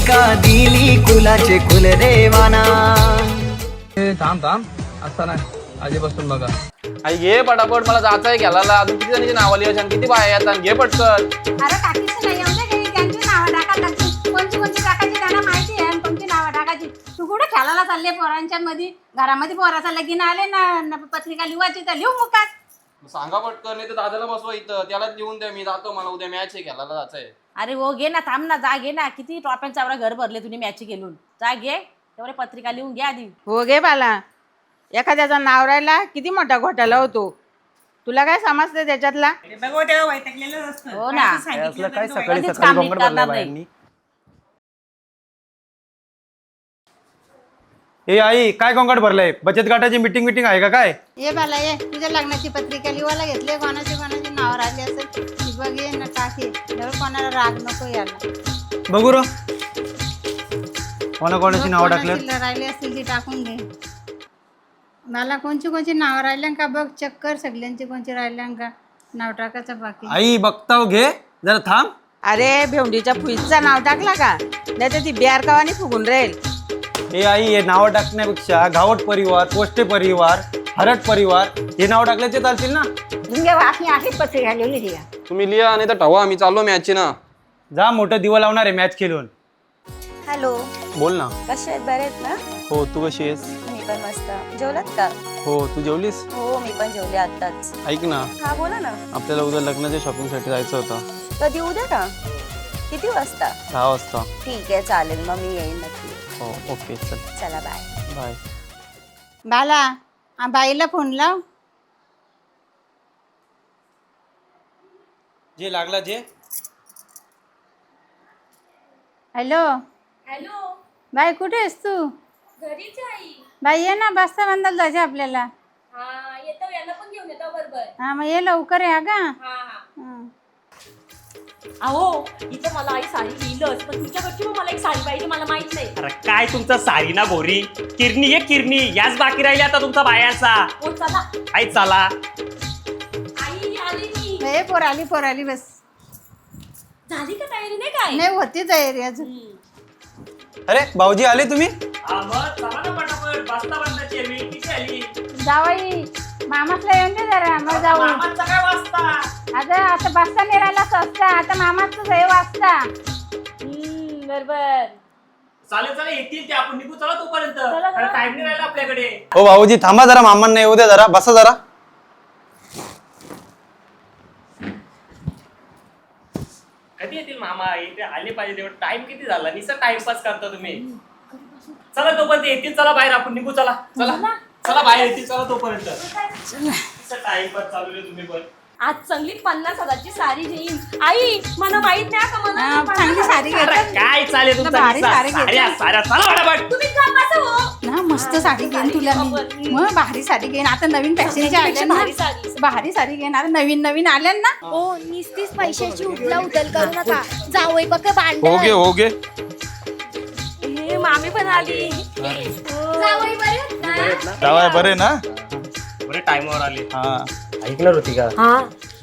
का दिली कुलाचे कुल देवाना. थांब थांब असता नाही आधीपासून बघा. आई घे पटापट, मला जायचं आहे घ्यायला. अजून किती जणांची नावं लिहायची, किती बाया येतात, घे पटकन. अरे टाकीचं नाही एवढं काही, त्यांची नावं टाकायला लागतील. कोणची कोणची टाकायची त्यांना माहिती आहे आणि कोणती नावं टाकायची. तू कुठे खेळायला चालले पोरांच्या मध्ये? घरामध्ये पोराचा लगीन आले ना पत्रिका लिवायची तर लिहू मुकात. सांगा पटकन, नाही तर दादाला बसवा इथं, त्याला लिहून द्या. मी जातो, मला उद्या मॅच आहे, घ्यायला जायचंय. अरे हो घे ना, थांब ना, जा घे ना. किती ट्रॉफ्यांचा एवढा घर भरले तुम्ही मॅच खेळून. जा घे, तेवढे पत्रिका लिहून घ्या आधी. हो गे बाला, एखाद्याचा नाव राहिला किती मोठा घोटाळा होतो. तुला काय समजते त्याच्यातला? हो ना, काय सकाळी कधीच सकाळी काम बंगड नीट करणार भरलाय नाही. बायांनी. ए आई, काय गोंगाट भरलाय? बचत गटाची मीटिंग आहे का काय? ये बाला ये, तुझ्या लग्नाची पत्रिका लिवायला घेतली. कोणाची नाव राहिली असेल ती बघ ये ना टाके. कोणाला राग नको यायला. बघू र कोणाची नाव टाकलं. राहिली असतील ती टाकून घे. मला कोणची कोणची नाव राहिल्या का बघ, चक्कर सगळ्यांची कोणची राहिल्या का नाव टाकायचं बाकी. आई बघताव, घे जरा थांब. अरे भेवडीच्या फुईचं नाव टाकला का? नाही तर ती बिहारकावानी फुगून राहील. ए आई, हे नाव टाकण्यापेक्षा गावट परिवार, पोष्टे परिवार, हरट परिवार हे नाव टाकले ते चालतील ना. पत्रिका लिहिली तुम्ही लिहा, नाही तर ठेवा, आम्ही चाललो मॅचची ना. जा, मोठं दिवा लावणार आहे मॅच खेळून. हॅलो, बोल ना. कसे आहेत? बरे आहेत ना? हो, तू कशी आहेस? मी पण मस्त. जेवलात का? हो, तू जेवलीस? हो, मी पण जेवले आताच. ऐक ना, हा बोला ना. आपल्याला उद्या लग्नाच्या शॉपिंगसाठी जायचं होतं. कधी? उद्या का? किती वाजता? 6 वाजता. ठीक आहे, चालेल, मग मी येईन नक्की. हो, ओके, चल चला बाय. बाय. बाला बाईला फोन लाव. जे लागला जे. हॅलो हॅलो, बाई, कुठे आहेस तू? घरीच आई. बाई ये ना, बस्ता बांधायला जायचं आपल्याला. हा येतो, यांना पण घेऊन येतो बरोबर. हा मग ये लवकर या का. हा हा. हं. अहो इथं मला आई साडी दिलंच, पण तुमच्याकडची मग मला एक साडी पाहिजे, मला माहित नाही. अरे काय तुमचा सारी ना गोरी किरणी आहे, किरणी याच बाकी राहिली आता तुमचा बायाचा. हो चला. आई चला. आई आली मी. हे पोराली बस. झाली का तयारी? नाही काय नाही होती तयारी अजून. अरे भाऊजी आले तुम्ही? हा, मग चला ना पटापट, बस्ता बंदाची आहे, मी किती आली? जावाई मामासला येऊन दे जरा, मग जाऊ. मामाचा काय वाजता? आता बस्ता निरायला सस्ता, आता मामाच हे वाजता. बरोबर. चालेल चालेल, येतील ते, आपण निघू चला तोपर्यंत. टाइम नाही राहिला आपल्याकडे. हो भाऊजी, थांबा जरा, मामांना येऊ द्या जरा, बसा जरा. कधी येतील मामा? इथे आले पाहिजे तेवढं. टाइम किती झाला? निसर्ग टाइमपास करता तुम्ही. चला तोपर्यंत येतील, चला बाहेर आपण निघू. चला चला चला, बाहेर येतील, चला तोपर्यंत. टाइमपास चालू आहे तुम्ही पण. आज चांगली 50,000ची साडी घेईन. आई मला माहित नाही का, मला चांगली साडी अरे घेतली. काय चालेल तुमचा भारी निस्सा? साडी घेतली. साड्या चला पटापट. तुम्ही का माझं हो? ना मस्त साडी घेईन तुला मी. मग भारी साडी घेईन. आता नवीन फॅशनच्या आल्या ना, भारी साडी. भारी साडी घेईन. आता नवीन आल्या ना. हो निस्तीच पैशाची उठला उचल करू नका. जावई बघ भांड. हो गे. हे मामी पण आली. जावई बरे आहेत ना? जावाय बरे ना? बरे टाइमवर आले. हा. ऐकणार होती का? हा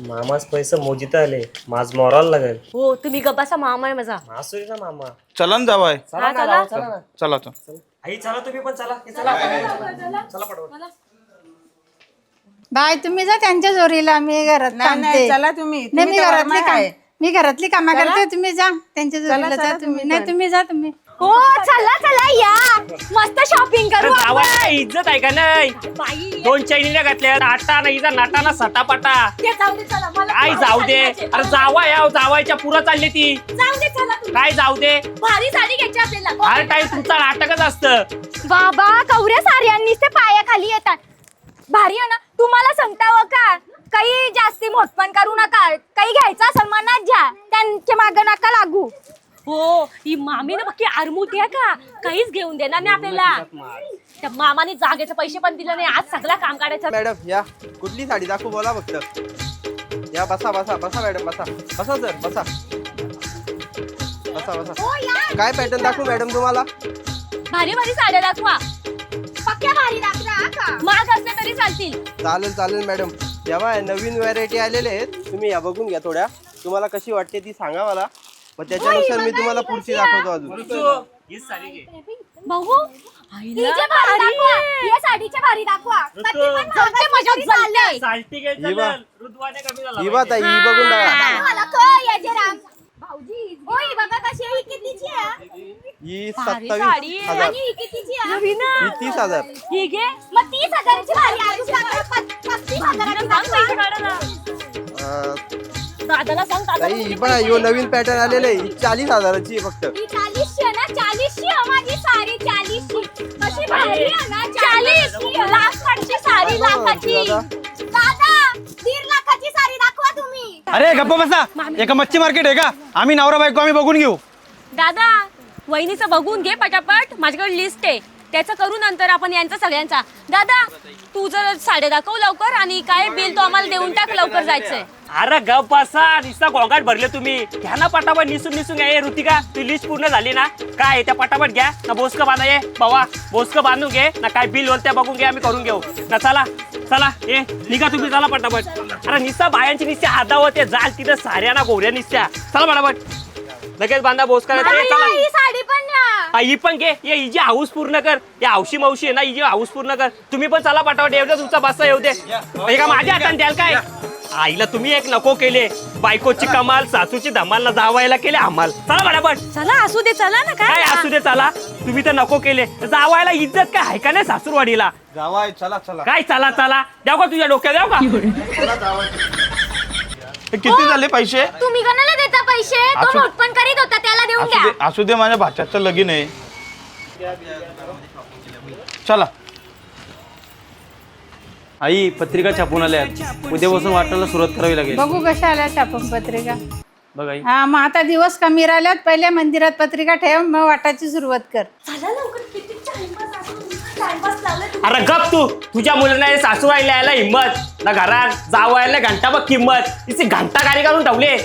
मामाच पैसे मोजित आले, माझ मोराला लागेल. हो, तुम्ही गप्पाचा मामा आहे माझा. असू दे ना मामा. चला ना जावाय. हा चला. चला. आई चला, तुम्ही पण चला. चला पटपट. बाय तुम्ही जा त्यांच्या जोरीला, मी घरात नाही थांबते. नाही, चला तुम्ही. नाही तुम्ही तर वरमाय आहे. मी घरातली कामं करते, तुम्ही जा त्यांच्या जोरीला. जा तुम्ही. नाही तुम्ही जा तुम्ही. हो चला या, मस्त शॉपिंग करू आपण. जावायला इज्जत आहे का नाही? बाई दोन चैनीला घातल्या, आटा नाही नाटाना सटापाटा. ते जाऊ दे, चला मला काय जाऊ दे? अरे जावायच्या पुरा चालली ती. जाऊ दे, चला तुम्ही. काय जाऊ दे? भारी साडी घ्यायची आपल्याला. हर टाइम तुमचा नाटकच असतं. बाबा कवऱ्या साऱ्यांनीच ते पायाखाली येतात. भारी आहे ना. तुम्हाला सांगताव का, काही जास्ती मोठपण करू नका. काही घ्यायचं असेल मनात घ्या, त्यांच्या मागं नका लागू. हो, ही मामी ना बाकी आरमूत आहे का, काहीच घेऊन देणार नाही आपल्याला. त्या मामाने जागेचे पैसे पण दिले नाही. आज सगळं काम काढायचं. मॅडम या, कुठली साडी दाखवू बोला फक्त. या बसा मॅडम, बसा सर, बसा. हो, या. काय पॅटर्न दाखवू मॅडम तुम्हाला? भारी भारी साड्या दाखवा. पक्क्या भारी दाखवा का, महाग असल्या तरी चालतील. चालेल मॅडम. जेव्हा नवीन व्हरायटी आलेले आहेत, तुम्ही या बघून घ्या थोड्या. तुम्हाला कशी वाटते ती सांगा मला. मग त्याच्यानुसार मी तुम्हाला पुढची दाखवतो अजून. हीच साडी घे. बघू हिचे भारी दाखवा या साडीच्या भारी दाखवा कधी पण जोरते मजाक चालले साल्टी घे ही बा. चल. ऋतुवाने कमी झाला ही बा ताई, ही बघून बघा. मला कळ याचे राम भाऊजी होय बघा कशी आहे, ही कितीची आहे ही साडी 27,000. आणि ही कितीची आहे ही 30,000. ही घे मग 30,000ची भारी आहे अजून दाखवा, 35,000ची दाखवा. दादाला सांग ताई ही पण आहे, ह्यो नवीन पॅटर्न आलेलं आहे. ही 40,000ची आहे फक्त. ही 40ची आहे ना 40ची आहे माझी साडी 40ची कशी भारी आहे ना 40 लाखाची साडी लाखाची दादा 1.5 लाखाची साडी दाखवा तुम्ही अरे गप्पा बसा, एका मच्छी मार्केट आहे का? आम्ही नवरा बायको आम्ही बघून घेऊ. दादा वहिनीचं बघून घे पटापट, माझ्याकडे लिस्ट आहे त्याचं करू नंतर आपण यांचा सगळ्यांचा. दादा तू जर साडे दाखव लवकर आणि काय बिल तो आम्हाला देऊन टाक, लवकर जायचंय. अरे गप बसा, नुसता गोंगाट भरले तुम्ही. घ्या ना पटापट निसून घ्या. ऋतिका ती लिस्ट पूर्ण झाली ना? काय त्या पटापट घ्या ना. बोसकं बांधा ये बाबा, बोसकं बांधून घे ना. काय बिल होईल त्या बघून घे, आम्ही करून घेऊ ना. चला चला ये निघा तुम्ही, चला पटापट. अरे निस्ता बायांची निस्त्या हातावते जाल तिथं साऱ्या ना गोऱ्या निस्त्या. चला पटापट लगेच बांधा बोसकं. ही साडी पण न्या. ही पण घे. ये हिची हाऊस पूर्ण कर. या हौशी मावशी आहे ना, हिची हाऊस पूर्ण कर. तुम्ही पण चला पटापट. एवढं तुमचा बस्ता येऊ दे. हे का माझ्या हाताने द्याल काय? आईला तुम्ही एक नको केले. बायकोची कमाल, सासूची धमाल ना, जावायला केले हमाल. चला पटापट. चला असू दे, चला ना. काय असू दे चला. तुम्ही तर नको केले. जावायला इज्जत काय आहे का नाही सासूरवाडीला? जावाय चला चला. काय चला चला द्याव का तुझ्या डोक्यात द्याव का? किती झाले पैसे? तुम्ही कोणाला देता पैसे? तो नोटपण करीत होता त्याला देऊन द्या. असू दे, माझ्या भाच्याचं लगीन आहे. चला. आई पत्रिका छापून आल्या, उद्यापासून वाटायला सुरुवात करावी लागेल. बघू कशा आल्या छापून पत्रिका. बघ आई. हा मग आता दिवस कमी राहिल्यात, पहिले मंदिरात पत्रिका ठेव, मग वाटायची सुरुवात कर. अरे गप तू. तुझ्या मुलांना सासू राहिला यायला हिंमत ना, घरात जावायला घंटा बघ किंमत. तिची घंटा गाडी काढून ठेवले.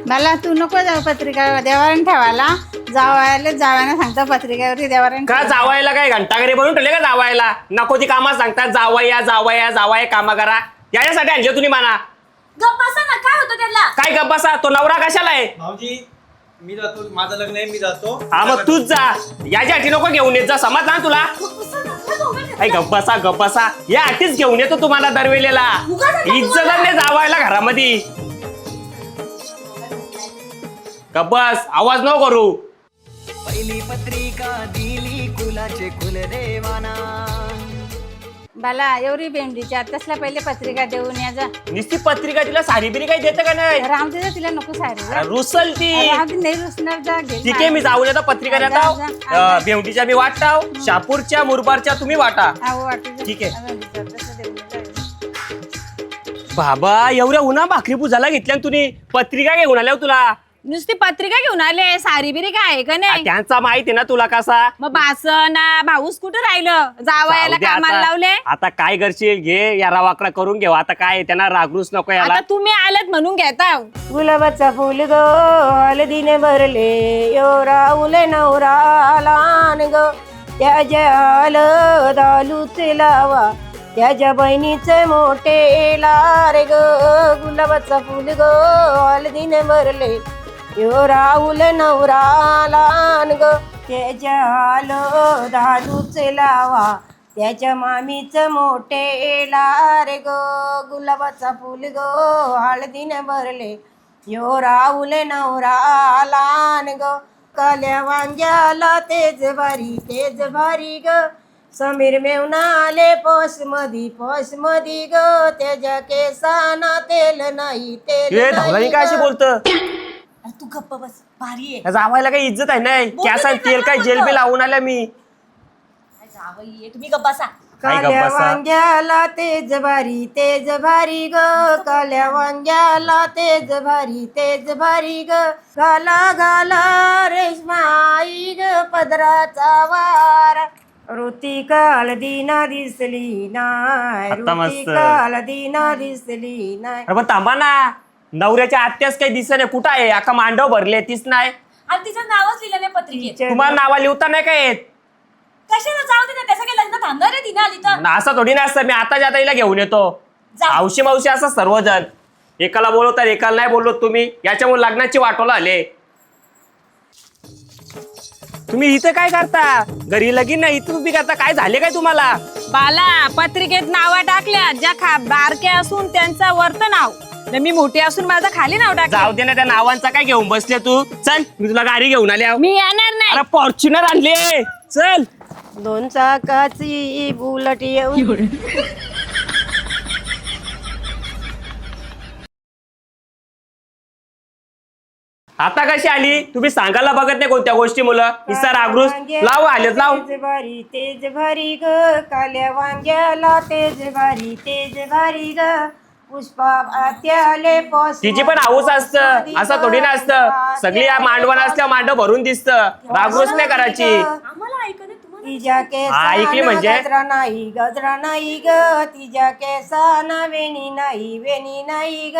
मला तू नको जाऊ पत्रिका देवारण ठेवायला. जावायला सांगता पत्रिकेवरती देवारण का जावायला काय घंटागारी बनवून ठेवले का जावायला? नको ती कामात सांगतात जावाया कामा करा. याच्यासाठी आणले तुम्ही माना. गप्प बसा ना, काय होतं त्याला? काय गप्प बसा, तो नवरा कशाला आहे? भाऊजी मी जातो, माझं लग्न आहे, मी जातो. हा मग तूच जा. याच्यासाठी नको घेऊन येत जा, समज ना तुला. काय गप्प बसा या आठीच घेऊन येतो तुम्हाला दरवेळेला. इज्जत नाही जावायला घरामध्ये. गप्प बस, आवाज नको करू. पहिली पत्रिका दिली कुलाचे कुल देवाना. बाला एवढी बेंडीच्या तसल्या पहिले पत्रिका देऊन या जा. नुसती पत्रिका तिला साडी बिरी काही देतं का नाही? राहू दे जा, तिला नको साडी. रुसल ती. राहू दे, नाही रुसणार जा. घे ठीक आहे, मी जाऊ देतो पत्रिका देता. भेवटीच्या मी वाटाव, शापूरच्या मुरबारच्या तुम्ही वाटा. ठीक आहे. बाबा एवढ्या उन्हा भाकरी पूजाला घेतल्या तुम्ही, पत्रिका घेऊन आल्या तुला? नुसती पत्रिका घेऊन आले, सारी बिरी काय आहे का नाही? त्यांचा माहिती ना तुला कसा. मग बासन भाऊस कुठं राहिलं? जावयाला कामाला लावले. आता काय करशील, घे या वाकडा करून घेऊ. आता काय त्यांना रागरूच नको याला. आता तुम्ही आलात म्हणून घेता. गुलाबाचा फुल ग हळदीने भरले, यो राहुले नवरा लान ग, त्याच्या दालूचे लावा, त्याच्या बहिणीचे मोठे लारे ग. गुलाबाचा फुल ग हळदीने भरले, यो राहुल नवरा लान ग, त्याच्या दालूचे लावा, त्याच्या मामीचं मोठे लारे ग. गुलाबाचा फुल ग हळदीने भरले, यो राहुल नवरा लान ग. काल्या वांग्याला तेज भारी ग, समीर मेवना आले पोस मधी ग, त्याच्या केसाना तेल नाही काय अशी बोलतं? तू गप्प बस, भारी आहे. जावायला काही इज्जत आहे नाही. कॅसा तेल काय जेल बी लावून आल्या मी. तुम्ही गप्प बसा. काल्या वांग्याला तेज भारी ग, काल्या वांग्याला तेज भारी ग, घाला रेशमाई ग पदराचा वार. ऋतिका हळदीना दिसली नाय, ऋतिका हळदीना दिसली नाय. अरे पण थांबा ना, नवऱ्याच्या आत्यास काही दिसत नाही. कुठं आहे? अख्खा मांडव भरले तीच नाही. आणि तिचं नावच लिहिलं नाही पत्रिकेत. तुम्हाला नावा लिहता नाही काय येत? कशाला जाऊ दे ना, त्याचं काही लग्न थांबणार आहे तिने आली तर. असं थोडी ना असतं. मी आता जाता हिला घेऊन येतो. हौशी मावशी असं सर्वजण एकाला बोलवतात एकाला नाही बोललो तुम्ही, याच्यामुळे लग्नाची वाटोला आले. तुम्ही इथं काय करता? घरी लगीन नाही, इथं तुम्ही करता काय? झाले काय तुम्हाला? बाला पत्रिकेत नावा टाकल्या ज्या बारक्या असून त्यांचा वरत नाव, मी मोठी असून माझं खाली नाव टाक. जाऊ दे ना, त्या नावांचा काय घेऊन बसले तू. चल मी तुला गाडी घेऊन आली. मी येणार नाही. अरे फॉर्च्युनर आणले, चल. 2 चाकाची बुलट येऊन आता कशी आली? तुम्ही सांगायला बघत नाही कोणत्या गोष्टी मुलं. निसार आग्रूस लाव, आलेत लाव. तेज भारी ग काल्या वांग्याला तेज भारी ग पुष्पा आत्याले तिची पण हाऊस असतं, असं थोडी ना असतं. सगळी मांडवण असल्यावर मांड भरून दिसतं. रागरूस नाही करायची. तिच्या ऐकली म्हणजे? गजरा नाही ग तिच्या केसाना वेणी नाही ग.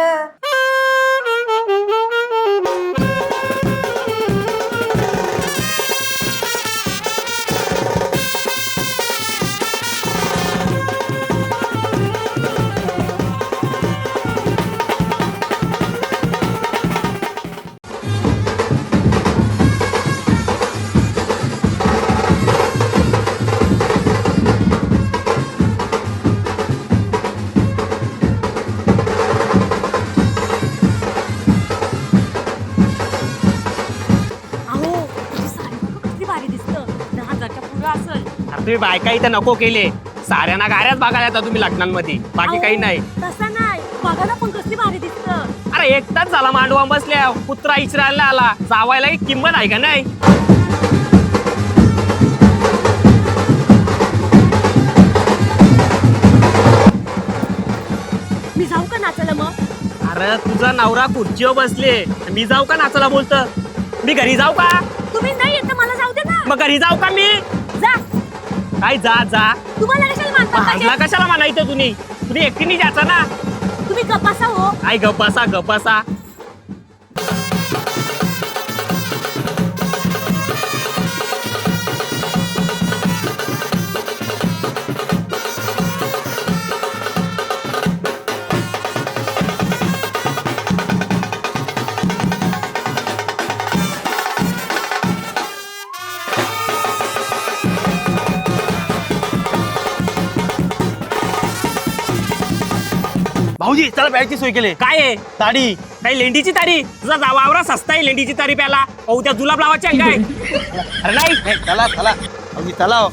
तुम्ही बायका इथं नको केले. साऱ्यांना गाऱ्याच बघायला येतात तुम्ही लग्नांमध्ये, बाकी काही नाही. तसं नाही, बघायला पण कसली भारी दिसतं. अरे एक तास झाला मांडवा बसल्या, कुत्रा इचरायला आला. जावायला एक किंमत आहे का नाही? मी जाऊ का नाचायला मग? अरे तुझा नवरा खुर्चीवर बसले, मी जाऊ का नाचायला? बोलतं मी घरी जाऊ का? तुम्ही नाही येत तर मला जाऊ दे ना. मग घरी जाऊ का मी? जा. काय जा जा? तुम्हाला कशाला मानता? भाजला कशाला म्हणायचं? तुम्ही एकटीने जायचा ना. तुम्ही गप्पासा हो. आई गप्पासा. भाऊजी चला प्यायची सोय केली. काय आहे? ताडी. काही लेंडीची तारी? तुझा वावरा सस्ता आहे लेंडीची तारी प्याला. उद्या जुलाब लावायची आहे काय? अरे नाही. चला भाऊजी चला.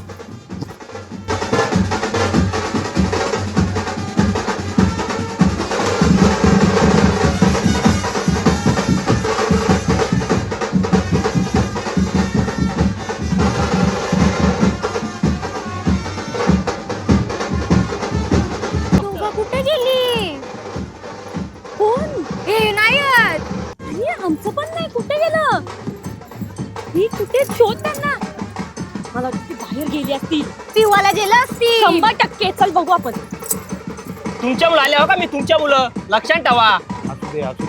कुठे गेली? कोण? हे नाही आमचं पण नाही. कुठे गेलं? मी कुठे शोध त्यांना. मला वाटतं ती बाहेर गेली असती. पिवाला गेलं असती. 100%. चल बघू आपण. तुमच्या मुलं आले हो का? मी तुमच्या मुलं लक्षात ठेवा.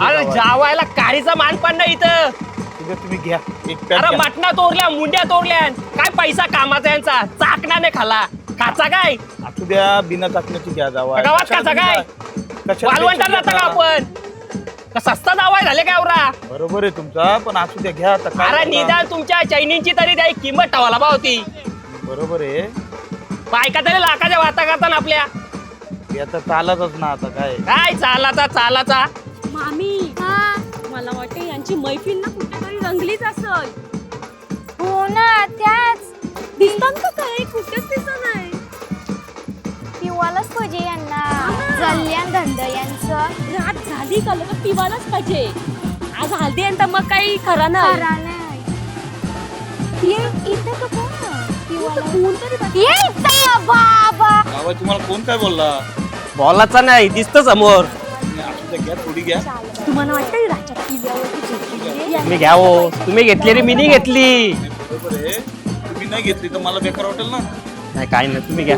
अरे जावायला काळीचा मान पण नाही इथं. तुम्ही घ्या एक अरे मटणा तोडल्या, मुंड्या तोडल्या. काय पैसा कामाचा यांचा? चाकणाने खाला. खाचा काय? असू द्या, बिना चाकण्याची घ्या जावा. गावात खाचा काय? वालवंटात जाता का आपण? का सस्ता जावाय झाले काय आवरा? बरोबर आहे तुमचा, पण असू द्या घ्या आता. अरे निदान तुमच्या चैनीची तरी द्या किंमत ठेवायला बा होती. बरोबर आहे. बायका तरी लाखाच्या वाता करतात आपल्या. आता चालतच ना. आता काय चालाचा. मामी मला वाटतं यांची मैफिल ना कुठेतरी रंगलीच असेल. हो ना, त्याच दिसतात का काय? कुठेच दिसत नाही. पिवालाच पाहिजे यांना. कल्याण धंदा यांचं रात झाली का लगेच पिवायलाच पाहिजे. आज हल्दी आणि तर मग काही खरं नाही. इथं तर कोण? बाबा तुम्हाला कोण काय बोलला? बॉलाचा नाही, दिसतं समोर. घ्या थोडी घ्या. तुम्हाला वाटतं राजा पिल्यावरती तुम्ही घ्या हो. तुम्ही घेतली रे, मी नाही घेतली. बरोबर आहे. तुम्ही नाही घेतली तर मला बेकार वाटेल ना. नाही काय नाही, तुम्ही घ्या.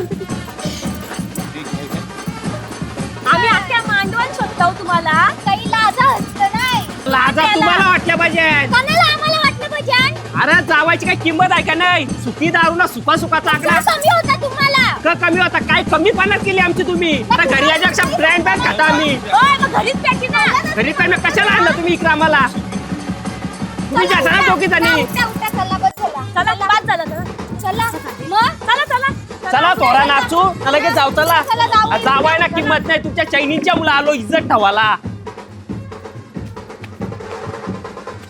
आम्ही अख्ख्या मांडवण शोधतो तुम्हाला. काही लाजा असतं नाही. लाजा तुम्हाला वाटल्या पाहिजे. कोणाला आम्हाला वाटलं पाहिजे? अरे जावायची काय किंमत आहे का नाही? सुखी दारू ना सुका चाकला. कमी होता तुम्हाला. साखर कमी होता काय कमीपणा केली आमची तुम्ही आता घरी याच्यापेक्षा ब्रँड बँड खाता आम्ही घरीच प्यायची ना. घरी पण कशाला आणलं तुम्ही इकडे आम्हाला तुम्ही जाता ना दोघी जणी चला बस चला चला बाद झालं चला. चला मग चला चला चला थोडा नाचू लगेच जाऊ चला चला, जाऊ. जावाय ना किंमत नाही तुमच्या चैनीच्या मुला आलो इज्जत ठेवाला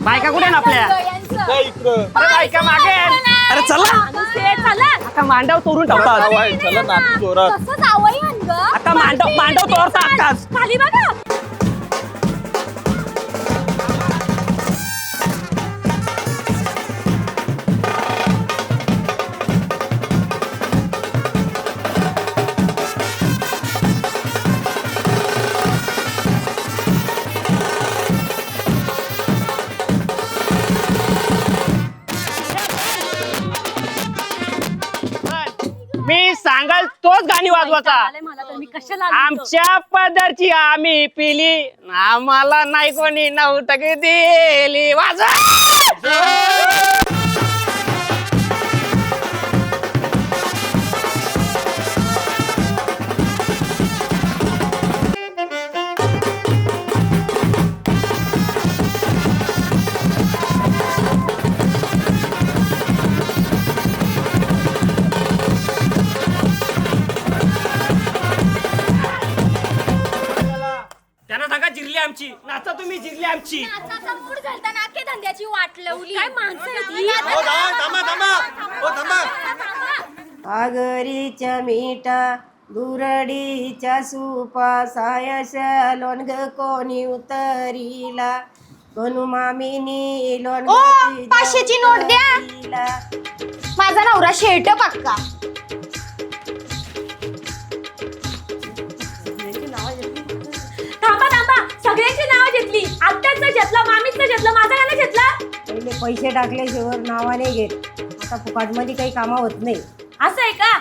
बायका कुठे ना आपल्या अरे बायका मागे अरे चला चला आता मांडव तोडून ठेवतात चला नाचू जोरात. कसं जावई ग आता मांडव तोडता आताच खाली बघा. मी सांगाल तोच गाणी वाजवायचा मला तर मी कशाला आलो होतो? आमच्या पदरची आम्ही पिली आम्हाला नाही कोणी 9% दिली वाजवा त्यांना सांगा जिरली आमची नाचा तुम्ही जिरली आमची नाचाचा मूड घालताना अख्खे धंद्याची वाट लावली काय माणसं आहेत ही? आगरीच्या मीठा दुरडीच्या सुपा सायशा लोणग कोणी उतरीला कोणू मामीनी लोणग ओ, 500ची नोट द्या. माझा नवरा शेट पक्का थांबा थांबा सगळ्यांची नावं घेतली आत्याचं घेतलं मामीचं घेतलं माझा का नाही घेतला पहिले पैसे टाकल्याशिवाय नावाने घेत आता फुकाटमध्ये काही कामा होत नाही असं आहे का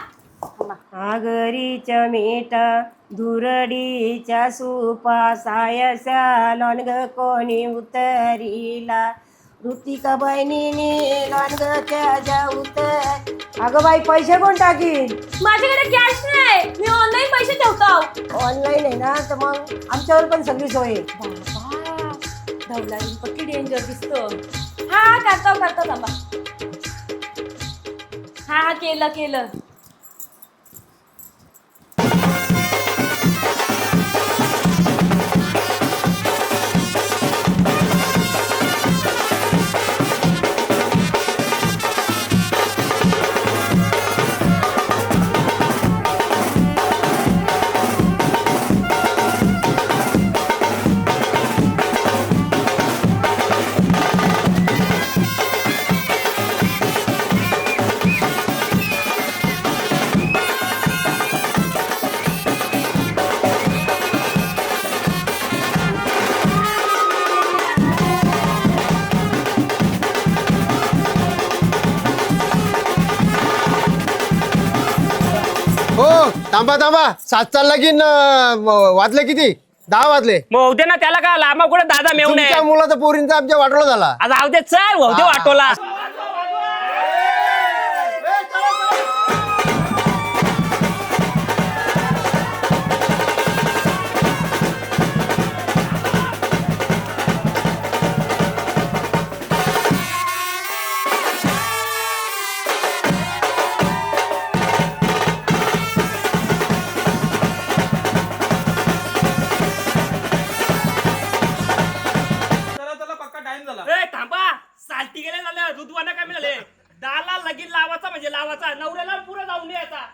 आगरीच्या मीठा दुरडीच्या सुपा सायसा लोणग कोणी उतरीला ऋतिका बहिणीने लोणग त्याच्या उतर अगं बाई पैसे कोण टाकील माझ्याकडे कॅश नाही मी ऑनलाईन पैसे ठेवतो ऑनलाईन आहे ना तर मग आमच्यावर पण सगळी सोय आहे. धवलारी पक्की डेंजर दिसतो हा करतो थांबा हा केलं हो थांबा 7 चालला की वाजले किती 10 वाजले मग होते ना त्याला का लांबा कुठे दादा मेवणे तुमच्या मुलाचा पोरींचा आमच्या वाटोळा झाला आज जाऊ दे चल होते वाटोला थांबा साल्टी गेले झाले दुधवाना काय मिळाले दाला लगीन लावायचा म्हणजे लावायचा नवऱ्याला पुढे जाऊन द्यायचा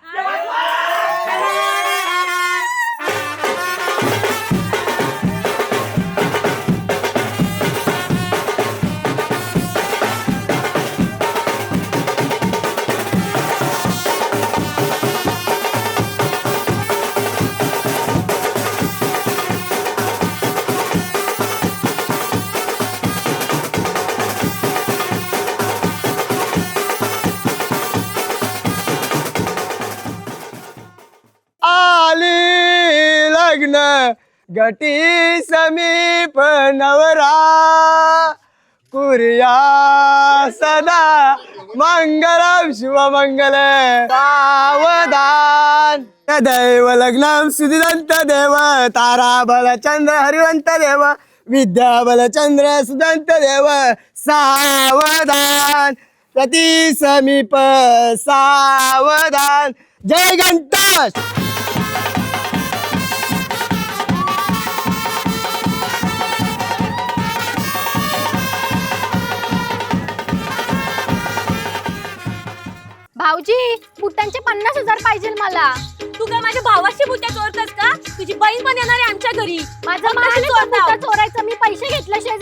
लग्न गटी समीप नवरा कुर्या सदा मंगलम शिवमंगल सावधान दैव लग्नम सुदिदंत देव तारा बल चंद्र हरिवंत देव विद्या बल चंद्र सुदंत देव सावधान प्रति समीप सावधान. जय गणेश. भाऊजी बुटांचे 50,000 पाहिजे मला. तू काय माझ्या भावाची बुट्या चोरतस का? तुझी बहीण पण येणार आहे आमच्या घरी. माझं मान बुटा चोरायचं. मी पैसे घेतल्याशिवाय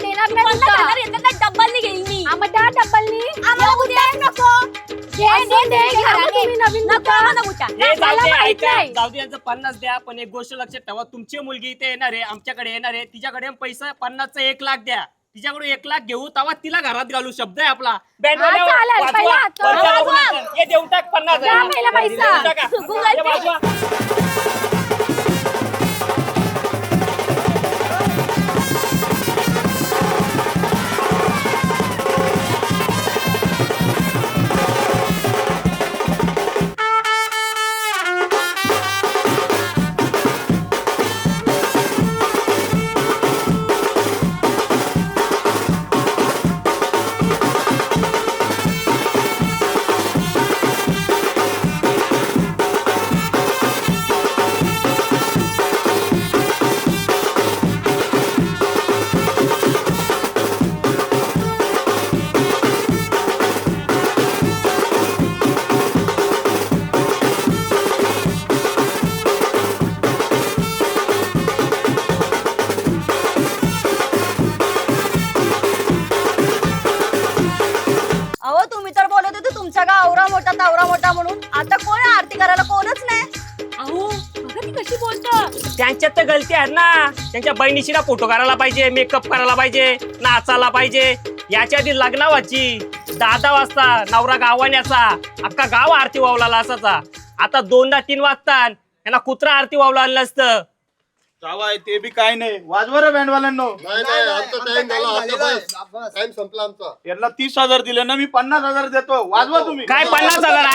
देणार नाही बुटा. डब्बलनी घेईल मी. आम्हाला डब्बलनी आम्हाला बुटा नको. तुम्ही नवीन बुटा. जाऊ दे यांचं 50 द्या. पण एक गोष्ट लक्षात ठेवा, तुमची मुलगी इथे येणार आहे, आमच्याकडे येणार आहे, तिच्याकडे पैसा 50चा 1 लाख द्या. तिच्याकडून 1 लाख घेऊ तेव्हा तिला घरात घालू. शब्द आहे आपला. देऊन टाक 50,000. त्यांच्यात तर गलती आहेत ना. त्यांच्या बहिणीशी ना फोटो करायला पाहिजे, मेकअप करायला पाहिजे, नाचायला पाहिजे. याच्या आधी लग्न व्हायची 10 वाजता नवरा गावाण्याचा अख्खा गाव आरती वावला असाचा. आता 2-3 वाजता यांना कुत्रा आरती वावला असतं. जावाय ते बी काय नाही. वाजवा रे बँडवाल्यांनो. टाइम संपला आमचा. याला 30,000 दिले ना, मी 50,000 देतो. वाजवा तुम्ही. काय 50,000?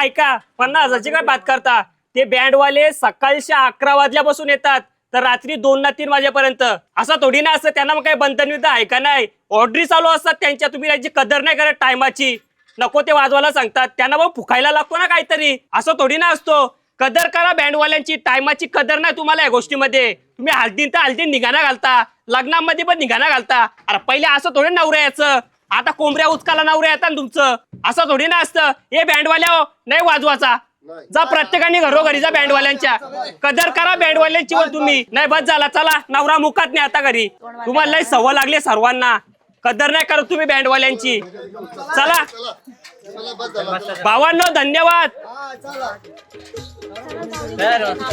ऐका 50,000ची काय बात करता? ते बँडवाले सकाळच्या 11 वाजल्यापासून येतात तर रात्री 2-3 वाजेपर्यंत. असं थोडी ना असं. त्यांना मग काही बंधनविधा आहे का नाही? ऑर्डरी चालू असतात त्यांच्या. तुम्ही त्याची कदर नाही करत टायमाची. नको ते वाजवायला सांगतात. त्यांना मग फुकायला लागतो ना काहीतरी. असं थोडी ना असतो. कदर करा बँडवाल्यांची. टायमाची कदर नाही तुम्हाला या गोष्टीमध्ये. तुम्ही हल्दीन तर हल्दीन निघाणा घालता, लग्नामध्ये पण निघाणा घालता. अरे पहिले असं थोडे नवऱ्या याचं. आता कोंबड्या उचकाला नवऱ्या येतात ना तुमचं. असं थोडी ना असतं. हे बँडवाल्या नाही वाजवाचा. जा प्रत्येकाने घरोघरी जा बँडवाल्यांच्या. कदर करा बँडवाल्यांची वर तुम्ही. नाही बस झाला. चला नवरा मुखात नाही आता घरी. तुम्हाला लय सवय लागली सर्वांना. कदर नाही करत तुम्ही बँडवाल्यांची. चला भावांनो धन्यवाद.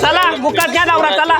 चला मुखात घ्या नवरा. चला.